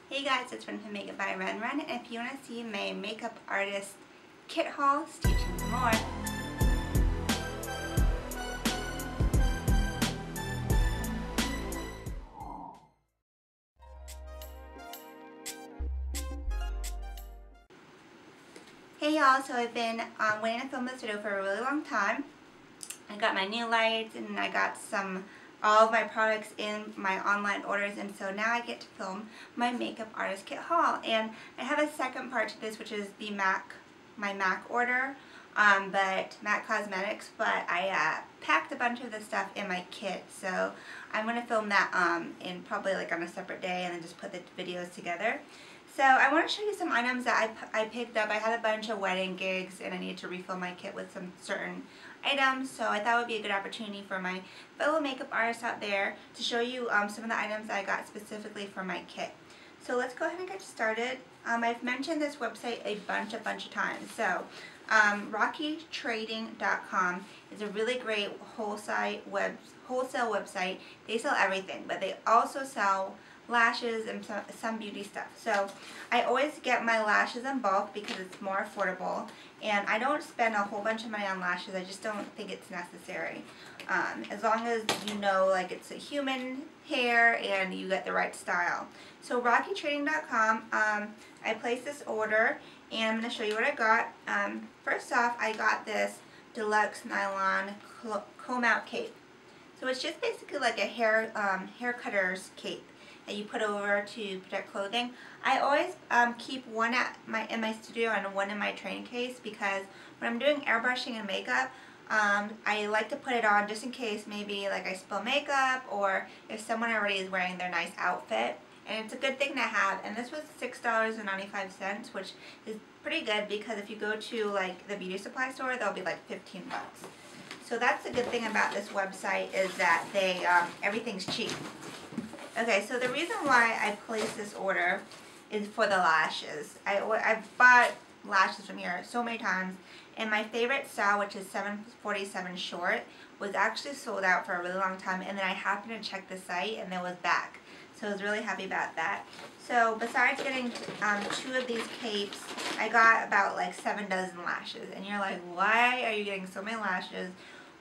Hey guys, it's Ren from Makeup by Ren, and if you want to see my makeup artist kit haul, stay tuned for more. Hey y'all, so I've been waiting to film this video for a really long time. I got my new lights and I got all of my products in my online orders, and so now I get to film my makeup artist kit haul. And I have a second part to this, which is the my MAC order, but MAC Cosmetics, but I packed a bunch of the stuff in my kit, so I'm going to film that in probably like on a separate day and then just put the videos together. So I want to show you some items that I picked up. I had a bunch of wedding gigs and I needed to refill my kit with some certain items, so I thought it would be a good opportunity for my fellow makeup artists out there to show you some of the items I got specifically for my kit. So let's go ahead and get started. I've mentioned this website a bunch of times. So RockyTrading.com is a really great wholesale website. They sell everything, but they also sell lashes and some beauty stuff. So I always get my lashes in bulk because it's more affordable, and I don't spend a whole bunch of money on lashes. I just don't think it's necessary. As long as you know like it's a human hair and you get the right style. So RockyTrading.com, I placed this order and I'm going to show you what I got. First off, I got this Deluxe Nylon comb out cape. So it's just basically like a hair cutter's cape that you put over to protect clothing. I always keep one in my studio and one in my train case, because when I'm doing airbrushing and makeup, I like to put it on just in case maybe like I spill makeup, or if someone already is wearing their nice outfit. And it's a good thing to have. And this was $6.95, which is pretty good, because if you go to like the beauty supply store, they'll be like 15 bucks. So that's the good thing about this website, is that they everything's cheap. Okay, so the reason why I placed this order is for the lashes. I've bought lashes from here so many times, and my favorite style, which is 747 short, was actually sold out for a really long time, and then I happened to check the site and it was back. So I was really happy about that. So besides getting 2 of these capes, I got about like 7 dozen lashes. And you're like, why are you getting so many lashes?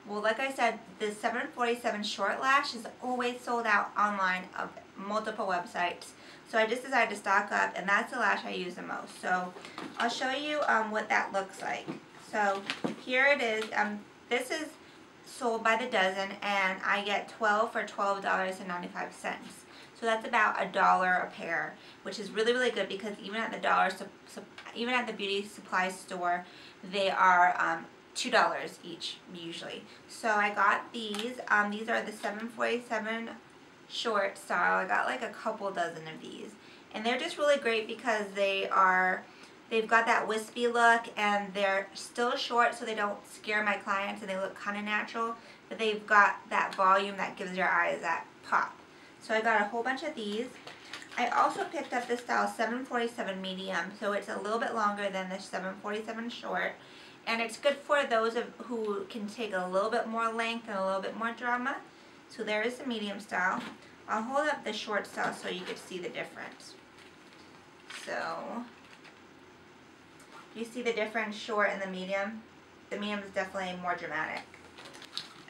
Well, like I said, the 747 short lash is always sold out online of multiple websites. So I just decided to stock up, and that's the lash I use the most. So I'll show you what that looks like. So here it is. This is sold by the dozen, and I get 12 for $12.95. So that's about $1 a pair, which is really, really good, because even at the beauty supply store, they are $2 each usually. So I got these. These are the 747 short style. I got like a couple dozen of these, and they're just really great because they've got that wispy look, and they're still short, so they don't scare my clients, and they look kind of natural, but they've got that volume that gives your eyes that pop. So I got a whole bunch of these. I also picked up this style 747 medium, so it's a little bit longer than the 747 short. And it's good for those who can take a little bit more length and a little bit more drama. So there is the medium style. I'll hold up the short style so you can see the difference. So, do you see the difference, short and the medium? The medium is definitely more dramatic.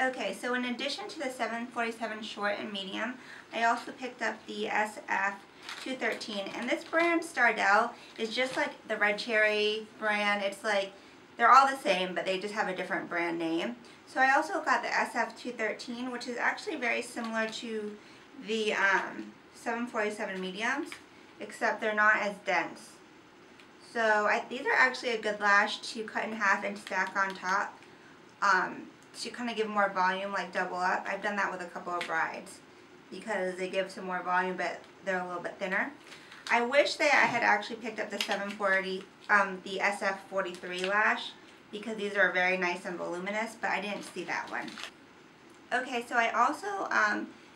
Okay, so in addition to the 747 short and medium, I also picked up the SF213. And this brand, Stardell, is just like the Red Cherry brand. It's like, they're all the same, but they just have a different brand name. So I also got the SF213, which is actually very similar to the 747 mediums, except they're not as dense. So these are actually a good lash to cut in half and stack on top to kind of give more volume, like double up. I've done that with a couple of brides because they give some more volume, but they're a little bit thinner. I wish that I had actually picked up the the SF43 lash, because these are very nice and voluminous, but I didn't see that one. Okay, so I also,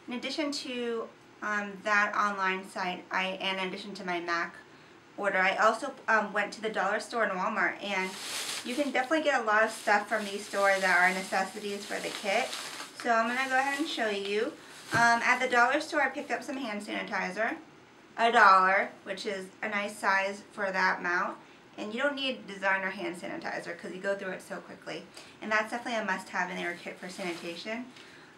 in addition to that online site, and in addition to my MAC order, I also went to the dollar store and Walmart, and you can definitely get a lot of stuff from these stores that are necessities for the kit. So I'm going to go ahead and show you. At the dollar store, I picked up some hand sanitizer, $1, which is a nice size for that amount. And you don't need designer hand sanitizer because you go through it so quickly. And that's definitely a must-have in your kit for sanitation.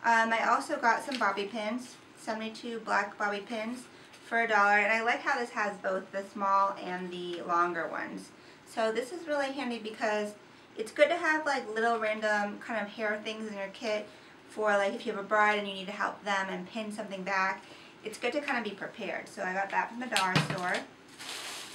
I also got some bobby pins, 72 black bobby pins for $1. And I like how this has both the small and the longer ones. So this is really handy because it's good to have like little random kind of hair things in your kit for like if you have a bride and you need to help them and pin something back. It's good to kind of be prepared. So I got that from the dollar store.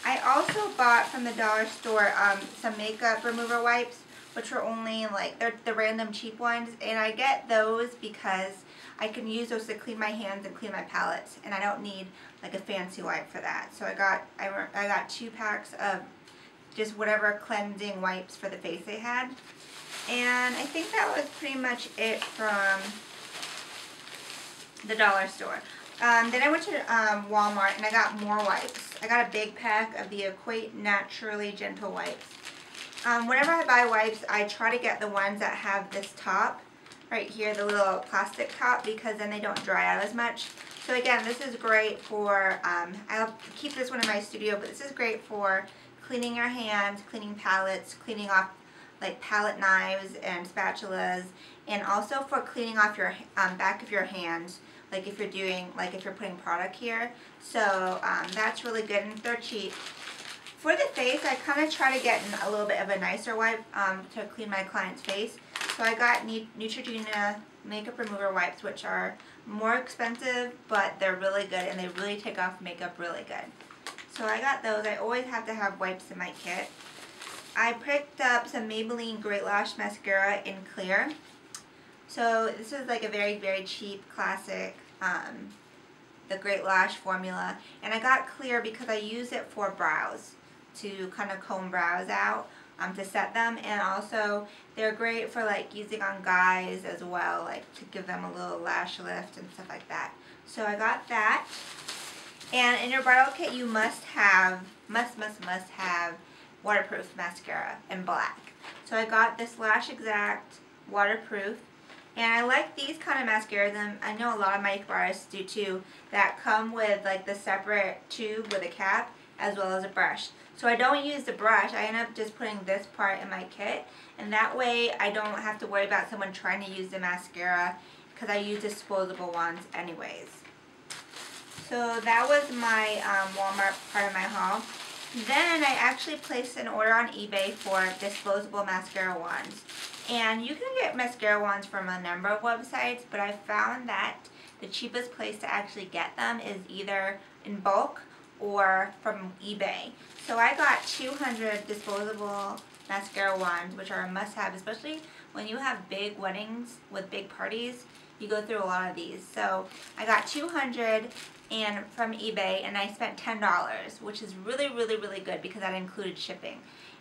I also bought from the dollar store some makeup remover wipes, which are only like, they're the random cheap ones, and I get those because I can use those to clean my hands and clean my palettes, and I don't need like a fancy wipe for that. So I got 2 packs of just whatever cleansing wipes for the face they had, and I think that was pretty much it from the dollar store. Then I went to Walmart and I got more wipes. I got a big pack of the Equate Naturally Gentle wipes. Whenever I buy wipes, I try to get the ones that have this top right here, the little plastic top, because then they don't dry out as much. So again, this is great for, I'll keep this one in my studio, but this is great for cleaning your hands, cleaning palettes, cleaning off like palette knives and spatulas, and also for cleaning off your back of your hands, like if you're doing, like if you're putting product here. So that's really good, and they're cheap. For the face, I kind of try to get a little bit of a nicer wipe to clean my client's face. So I got Neutrogena makeup remover wipes, which are more expensive, but they're really good and they really take off makeup really good. So I got those. I always have to have wipes in my kit. I picked up some Maybelline Great Lash Mascara in clear. So this is like a very, very cheap classic, the Great Lash formula. And I got clear because I use it for brows, to kind of comb brows out, to set them. And also they're great for like using on guys as well, like to give them a little lash lift and stuff like that. So I got that. And in your bridal kit you must have waterproof mascara in black. So I got this Lash Exact waterproof. And I like these kind of mascaras, and I know a lot of makeup artists do too, that come with like the separate tube with a cap as well as a brush. So I don't use the brush, I end up just putting this part in my kit, and that way I don't have to worry about someone trying to use the mascara because I use disposable ones anyways. So that was my Walmart part of my haul. Then I actually placed an order on eBay for disposable mascara wands. And you can get mascara wands from a number of websites, but I found that the cheapest place to actually get them is either in bulk or from eBay. So I got 200 disposable mascara wands, which are a must-have, especially when you have big weddings with big parties. You go through a lot of these. So I got 200 and from eBay, and I spent $10, which is really, really, really good because that included shipping.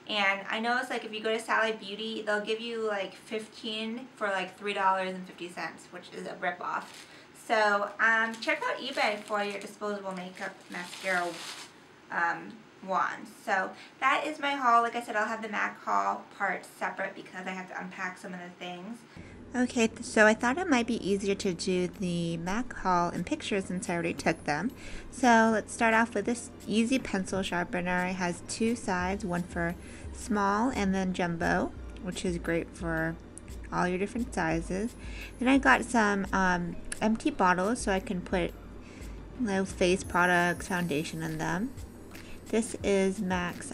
And I know it's like if you go to Sally Beauty, they'll give you like 15 for like $3.50, which is a ripoff. So check out eBay for your disposable makeup mascara wands. So that is my haul. Like I said, I'll have the MAC haul part separate because I have to unpack some of the things. Okay, so I thought it might be easier to do the MAC haul in pictures since I already took them. So let's start off with this easy pencil sharpener. It has 2 sides, one for small and then jumbo, which is great for all your different sizes. Then I got some empty bottles so I can put little face products, foundation in them. This is MAC's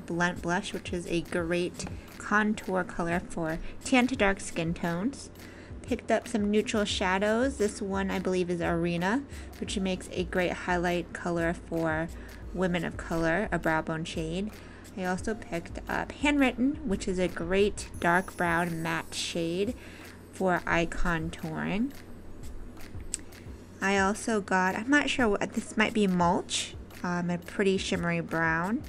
Blend Blush, which is a great contour color for tan to dark skin tones. Picked up some neutral shadows. This one I believe is Arena, which makes a great highlight color for women of color, a brow bone shade. I also picked up Handwritten, which is a great dark brown matte shade for eye contouring. I also got, I'm not sure what this might be, Mulch, a pretty shimmery brown.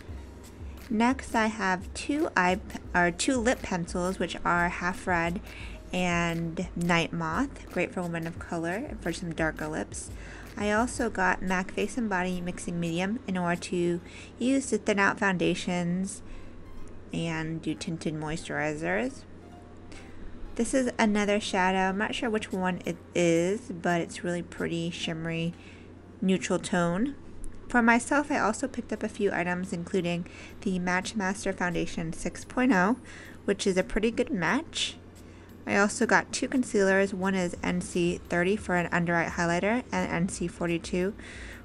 Next I have two lip pencils, which are Half Red and Night Moth, great for women of color and for some darker lips. I also got MAC Face and Body Mixing Medium in order to use to thin out foundations and do tinted moisturizers. This is another shadow. I'm not sure which one it is, but it's really pretty shimmery neutral tone. For myself, I also picked up a few items, including the Match Master Foundation 6.0, which is a pretty good match. I also got 2 concealers. One is NC30 for an under-eye highlighter and NC42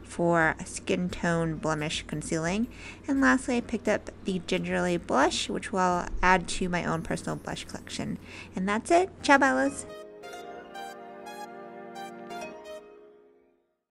for skin tone blemish concealing. And lastly, I picked up the Gingerly blush, which will add to my own personal blush collection. And that's it. Ciao, Bellas!